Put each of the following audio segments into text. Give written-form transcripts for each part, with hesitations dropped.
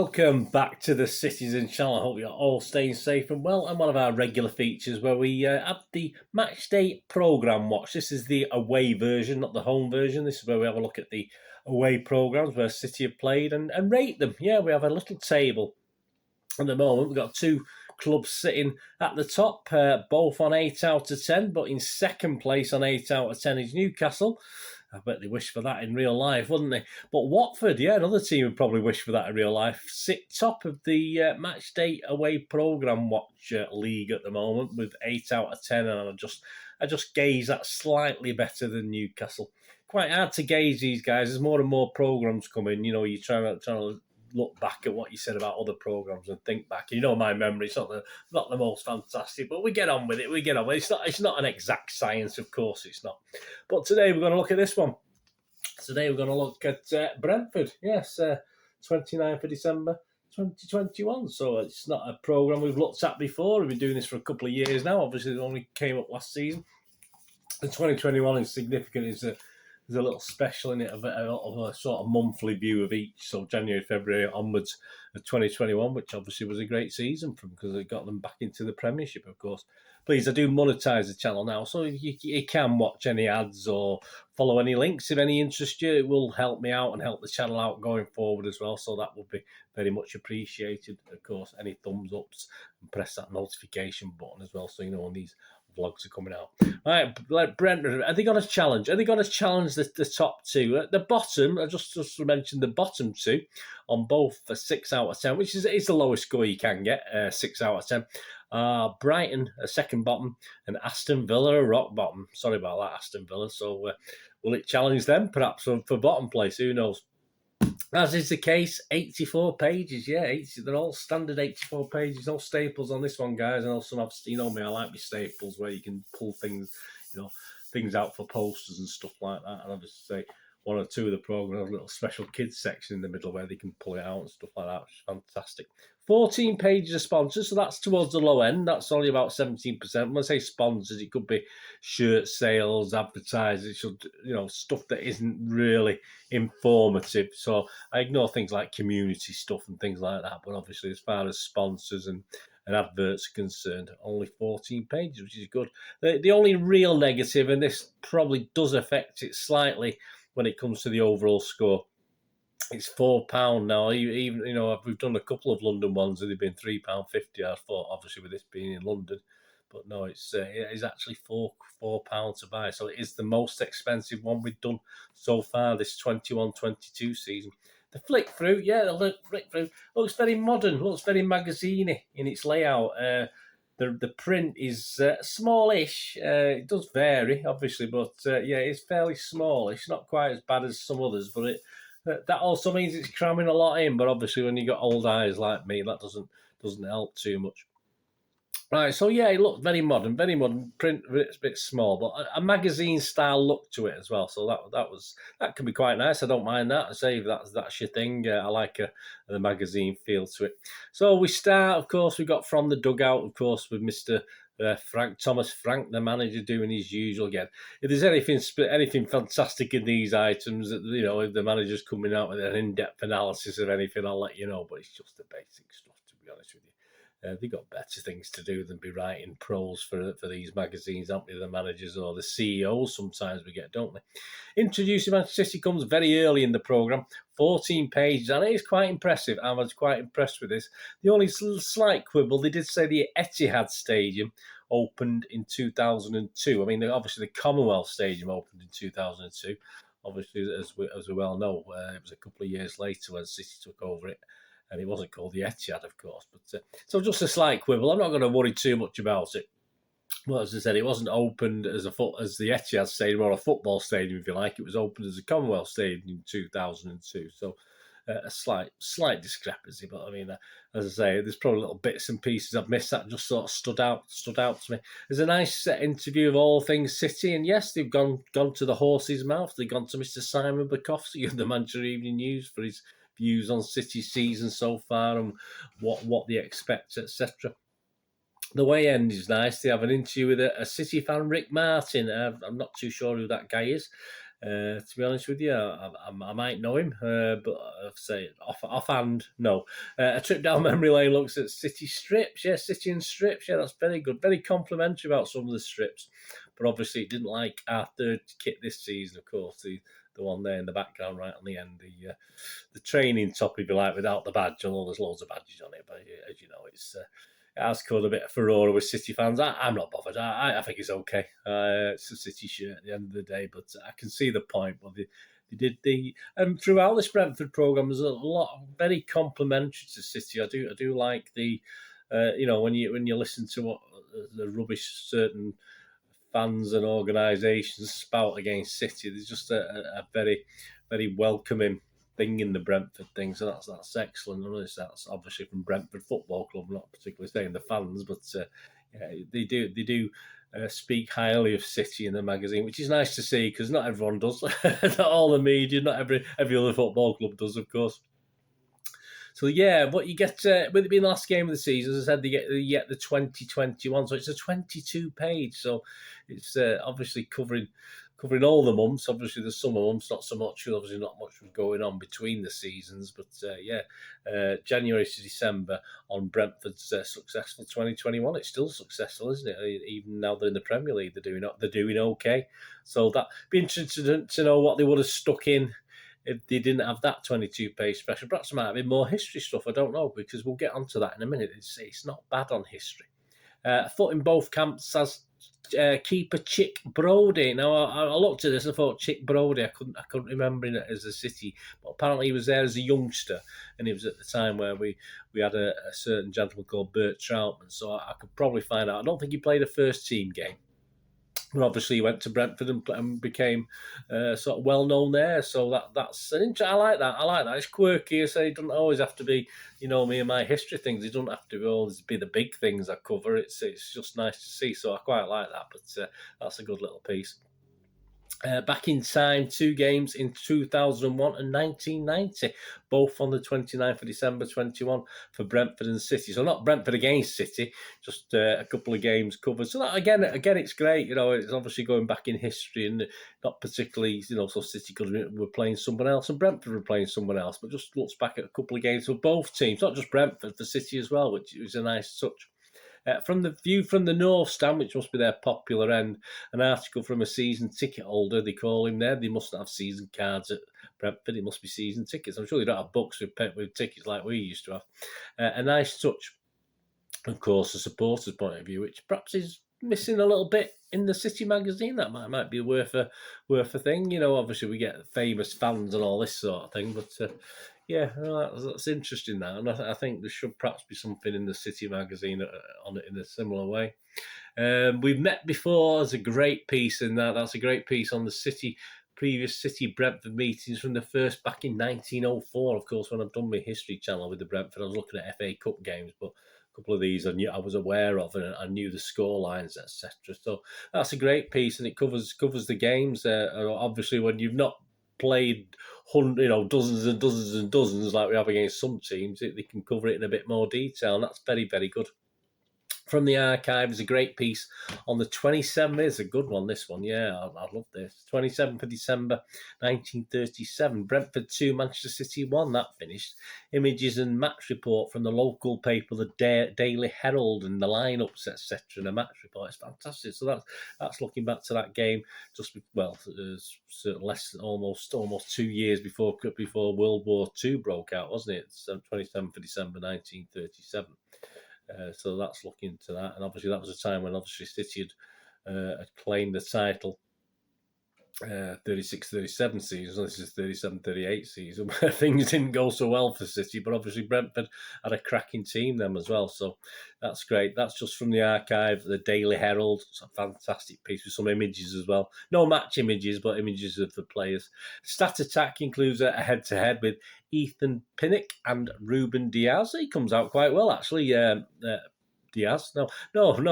Welcome back to the Citizen channel. I hope you're all staying safe and well. And one of our regular features where we have the match day programme watch. This is the away version, not the home version. This is where we have a look at the away programmes where City have played and rate them. Yeah, we have a little table. At the moment, we've got two clubs sitting at the top, both on 8 out of 10, but in second place on 8 out of 10 is Newcastle. I bet they wish for that in real life, wouldn't they? But Watford, yeah, another team would probably wish for that in real life, sit top of the match day away programme watch league at the moment with 8 out of 10, and I just gauge that slightly better than Newcastle. Quite hard to gauge these guys. There's more and more programmes coming. You know, you're trying to look back at what you said about other programmes and think back. You know, my memory's not the most fantastic, but we get on with it. It's not an exact science, of course it's not. But today we're going to look at this one. Today we're going to look at Brentford. Yes, 29th of December 2021. So it's not a programme we've looked at before. We've been doing this for a couple of years now. Obviously, it only came up last season. And 2021 is significant. There's a little special in it of a sort of monthly view of each. So January, February onwards of 2021, which obviously was a great season for them because it got them back into the Premiership, of course. Please, I do monetize the channel now, so you can watch any ads or follow any links if any interest you. It will help me out and help the channel out going forward as well. So that would be very much appreciated. Of course, any thumbs ups and press that notification button as well, so you know when these vlogs are coming out. All right, Brentford, are they going to challenge? Are they going to challenge the top two? At the bottom, I just mentioned the bottom two on both for 6 out of 10, which is the lowest score you can get, 6 out of 10. Brighton, a second bottom, and Aston Villa, a rock bottom. Sorry about that, Aston Villa. So will it challenge them, perhaps, for bottom place? Who knows? As is the case, 84 pages, yeah, they're all standard 84 pages, no staples on this one, guys. I know some have, you know me, I like my staples where you can pull things, things out for posters and stuff like that. And I'll just say one or two of the programs have a little special kids section in the middle where they can pull it out and stuff like that, which is fantastic. 14 pages of sponsors, so that's towards the low end. That's only about 17%. When I say sponsors, it could be shirt sales, advertising, stuff that isn't really informative. So I ignore things like community stuff and things like that. But obviously, as far as sponsors and adverts are concerned, only 14 pages, which is good. The only real negative, and this probably does affect it slightly when it comes to the overall score, it's £4 now. Even we've done a couple of London ones and they've been £3.50. I thought, obviously, with this being in London, but no, it is actually £4 to buy. So it is the most expensive one we've done so far this 21-22 season. The flick through, looks very modern, looks very magazine-y in its layout. The print is smallish. It does vary, obviously, but it's fairly smallish. Not quite as bad as some others, but that also means it's cramming a lot in. But obviously, when you got old eyes like me, that doesn't help too much. Right, so yeah, it looked very modern, print a bit small, but a magazine style look to it as well. So that can be quite nice. I don't mind that. I say if that's your thing. I like the magazine feel to it. So we start, of course, we got From the Dugout, of course, with Mr. Thomas Frank, the manager, doing his usual again. If there's anything fantastic in these items, if the manager's coming out with an in-depth analysis of anything, I'll let you know. But it's just the basic stuff, to be honest with you. They've got better things to do than be writing prose for these magazines, haven't they? The managers or the CEOs sometimes we get, don't they? Introducing Manchester City comes very early in the programme, 14 pages, and it is quite impressive. I was quite impressed with this. The only slight quibble, they did say the Etihad Stadium opened in 2002. I mean, obviously the Commonwealth Stadium opened in 2002. Obviously, as we well know, it was a couple of years later when City took over it. And it wasn't called the Etihad, of course. But so just a slight quibble. I'm not going to worry too much about it. Well, as I said, it wasn't opened as the Etihad Stadium or a football stadium, if you like. It was opened as a Commonwealth Stadium in 2002. So a slight discrepancy. But I mean, as I say, there's probably little bits and pieces I've missed that just sort of stood out to me. There's a nice interview of all things City, and yes, they've gone to the horse's mouth. They've gone to Mr. Simon Bukowski of the Manchester Evening News for his views on City's season so far and what they expect, etc. The way end is nice. They have an interview with a City fan, Rick Martin. I'm not too sure who that guy is. To be honest with you, I might know him, but I'll say offhand, no. A trip down memory lane looks at City strips. Yeah, City and strips. Yeah, that's very good. Very complimentary about some of the strips. But obviously, it didn't like our third kit this season, of course. The one there in the background, right on the end, the training top, if you like, without the badge. Although there's loads of badges on it, but as you know, it has caused a bit of furore with City fans. I'm not bothered. I think it's okay. It's a City shirt at the end of the day, but I can see the point. Well, they did and throughout this Brentford programme, there's a lot very complimentary to City. I do like the, when you listen to what the rubbish certain fans and organisations spout against City. There's just a very, very welcoming thing in the Brentford thing, so that's excellent. That's obviously from Brentford Football Club, not particularly saying the fans, but yeah, they do speak highly of City in the magazine, which is nice to see because not everyone does. Not all the media, not every other football club does, of course. So yeah, what you get with it being the last game of the season, as I said, they get the 2021. So it's a 22 page. So it's obviously covering all the months. Obviously, the summer months not so much. Obviously, not much was going on between the seasons. But January to December on Brentford's successful 2021. It's still successful, isn't it? Even now they're in the Premier League, they're doing okay. So that'd be interesting to know what they would have stuck in if they didn't have that 22-page special. Perhaps there might have been more history stuff, I don't know, because we'll get onto that in a minute. It's not bad on history. Foot in both camps as keeper Chick Brody. Now, I looked at this and I thought Chick Brody, I couldn't remember him as a City, but apparently he was there as a youngster, and it was at the time where we had a certain gentleman called Bert Troutman, so I could probably find out. I don't think he played a first-team game. But obviously, he went to Brentford and became sort of well known there. So that's an I like that. I like that. It's quirky. I say it doesn't always have to be, me and my history things. It doesn't have to always be the big things I cover. It's just nice to see. So I quite like that. But that's a good little piece. Back in time, 2 games in 2001 and 1990, both on the 29th of December 21 for Brentford and City. So not Brentford against City, just a couple of games covered. So that, again, it's great. It's obviously going back in history and not particularly, so City were playing someone else and Brentford were playing someone else, but just looks back at a couple of games for both teams, not just Brentford, for City as well, which was a nice touch. From the view from the North Stand, which must be their popular end, an article from a season ticket holder, they call him there. They mustn't have season cards at Brentford. It must be season tickets. I'm sure they don't have books with tickets like we used to have. A nice touch, of course, the supporters' point of view, which perhaps is missing a little bit in the City magazine. That might be worth a thing. Obviously we get famous fans and all this sort of thing, but yeah, that's interesting. That, and I think there should perhaps be something in the City magazine on it in a similar way. We've met before. There's a great piece in that. That's a great piece on the previous City Brentford meetings from the first back in 1904. Of course, when I've done my history channel with the Brentford, I was looking at FA Cup games, but a couple of these I was aware of, and I knew the score lines, etc. So that's a great piece, and it covers the games. Obviously, when you've not played dozens and dozens and dozens like we have against some teams, they can cover it in a bit more detail, and that's very, very good. From the archive is a great piece on the 27th. It's a good one, this one. Yeah, I love this. 27th of December, 1937. Brentford 2, Manchester City 1. That finished. Images and match report from the local paper, the Daily Herald, and the lineups, etc. And a match report. It's fantastic. So that's looking back to that game just, almost 2 years before World War II broke out, wasn't it? It's 27th of December, 1937. So that's looking to that, and obviously that was a time when obviously City had claimed the title 36-37 season. This is 37-38 season where things didn't go so well for City, but obviously Brentford had a cracking team then as well. So that's great. That's just from the archive, the Daily Herald. It's a fantastic piece with some images as well. No match images, but images of the players. Stat Attack includes a head-to-head with Ethan Pinnock and Ruben Diaz. He comes out quite well, actually. Diaz? No,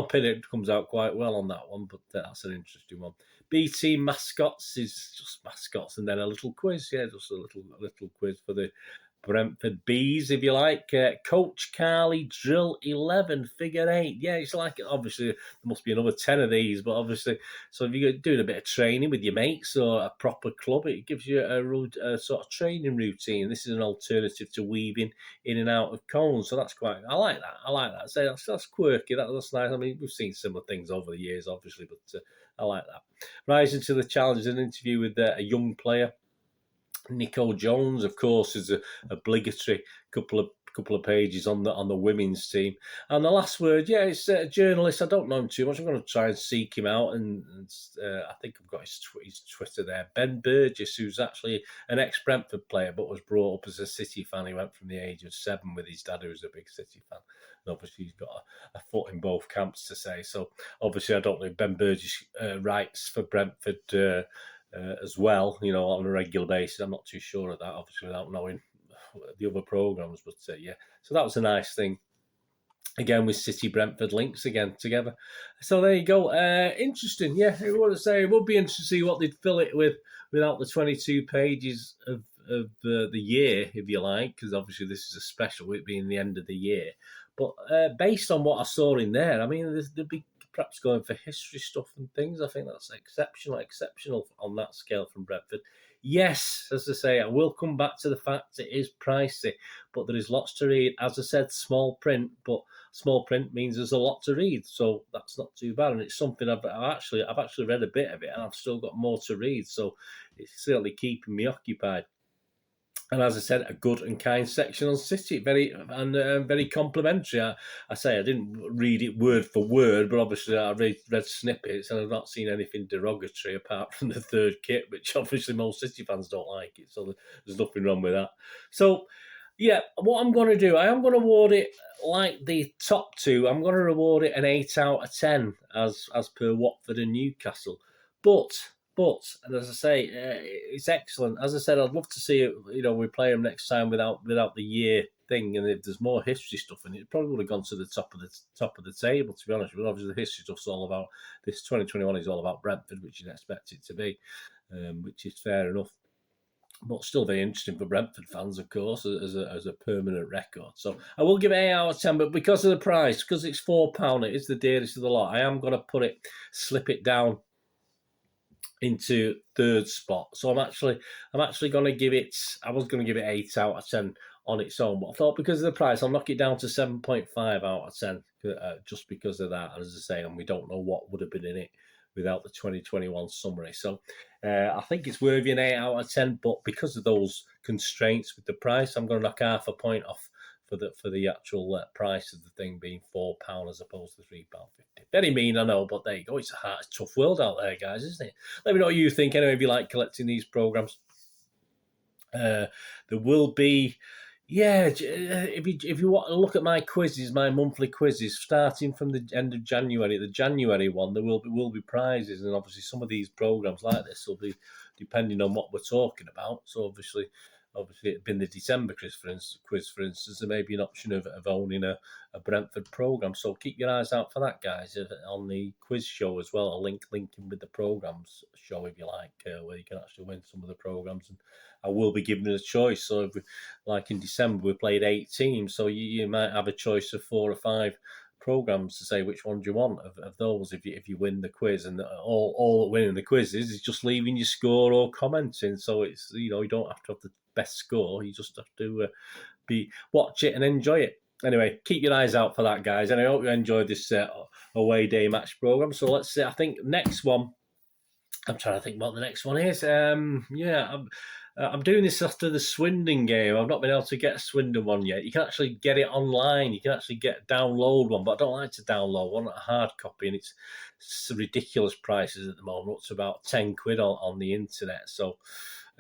Pinnock comes out quite well on that one, but that's an interesting one. BT mascots is just mascots, and then a little quiz. Yeah, just a little quiz for the Brentford Bees, if you like. Coach Carley Drill 11, figure 8. Yeah, it's like, obviously, there must be another 10 of these, but obviously, so if you're doing a bit of training with your mates or a proper club, it gives you a sort of training routine. This is an alternative to weaving in and out of cones, so that's quite, I like that. So that's quirky, that's nice. I mean, we've seen similar things over the years, obviously, but I like that. Rising to the challenge is an interview with a young player. Nico Jones, of course, is a obligatory couple of pages on the women's team. And the last word, yeah, it's a journalist. I don't know him too much. I'm going to try and seek him out, and I think I've got his Twitter there. Ben Burgess, who's actually an ex-Brentford player, but was brought up as a City fan. He went from the age of 7 with his dad, who was a big City fan. And obviously, he's got a foot in both camps, to say. So, obviously, I don't know if Ben Burgess writes for Brentford as well, on a regular basis. I'm not too sure of that, obviously, without knowing the other programmes. But yeah, so that was a nice thing. Again, with City Brentford links again together. So there you go. Interesting. Yeah, I want to say it would be interesting to see what they'd fill it with without the 22 pages of the year, if you like, because obviously this is a special, it being the end of the year. But based on what I saw in there, I mean, there'd be perhaps going for history stuff and things. I think that's exceptional on that scale from Brentford. Yes, as I say, I will come back to the fact it is pricey, but there is lots to read. As I said, small print, but small print means there's a lot to read, so that's not too bad. And it's something I've actually read a bit of it, and I've still got more to read, so it's certainly keeping me occupied. And as I said, a good and kind section on City, very complimentary. I say I didn't read it word for word, but obviously I read snippets, and I've not seen anything derogatory apart from the third kit, which obviously most City fans don't like it. So there's nothing wrong with that. So yeah, what I'm going to do, I am going to award it like the top two. I'm going to award it an 8 out of 10 as per Watford and Newcastle, But, and as I say, it's excellent. As I said, I'd love to see it. We play them next time without the year thing, and if there's more history stuff in it, probably would have gone to the top of the table. To be honest, but obviously the history stuff's all about this. 2021 is all about Brentford, which you'd expect it to be, which is fair enough. But still very interesting for Brentford fans, of course, as a permanent record. So I will give it 8 out of 10, but because of the price, because it's £4, it is the dearest of the lot. I am going to slip it down into third spot. So I'm actually going to give it. I was going to give it 8 out of 10 on its own, but I thought because of the price, I'll knock it down to 7.5 out of 10, just because of that. As I say, and we don't know what would have been in it without the 2021 summary. So I think it's worthy an 8 out of 10, but because of those constraints with the price, I'm going to knock half a point off for the actual price of the thing being £4 as opposed to £3.50. Very mean, I know, but there you go. It's a tough world out there, guys, isn't it? Let me know what you think anyway, if you like collecting these programmes. There will be, if you want to look at my quizzes, my monthly quizzes, starting from the end of January, the January one, there will be prizes, and obviously some of these programmes like this will be depending on what we're talking about. So obviously it'd been the December quiz, for instance, there may be an option of owning a Brentford programme. So keep your eyes out for that, guys, on the quiz show as well. I'll link in with the programmes show, if you like, where you can actually win some of the programmes. And I will be giving it a choice. So like in December, we played 8 teams. So you might have a choice of 4 or 5 programs to say which one do you want of those if you win the quiz, and all that winning the quiz is just leaving your score or commenting. So it's you don't have to have the best score, you just have to watch it and enjoy it. Anyway, keep your eyes out for that, guys, and I hope you enjoyed this away day match program. So let's see, I think next one, I'm trying to think what the next one is. I'm doing this after the Swindon game. I've not been able to get a Swindon one yet. You can actually get it online. You can actually download one, but I don't like to download one, a hard copy, and it's ridiculous prices at the moment. It's about £10 on the internet. So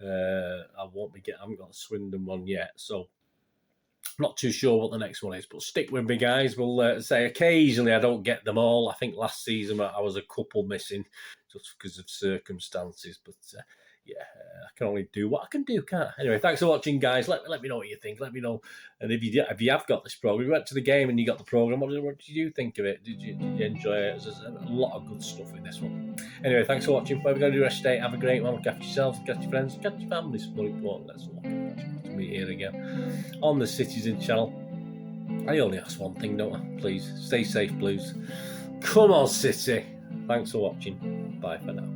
I haven't got a Swindon one yet. So I'm not too sure what the next one is, but stick with me, guys. We'll say occasionally I don't get them all. I think last season I was a couple missing just because of circumstances, but I can only do what I can do, can't I? Anyway, thanks for watching, guys. Let me know what you think. Let me know, and if you have got this program, you went to the game and you got the program, what did you think of it? Did you enjoy it? There's a lot of good stuff in this one. Anyway, thanks for watching. What we're going to do the rest of the day. Have a great one. Look after yourselves, look after your friends, look after your families. More important, let's look after to meet here again on the Citizen channel. I only ask one thing, don't I? Please, stay safe, Blues. Come on, City. Thanks for watching. Bye for now.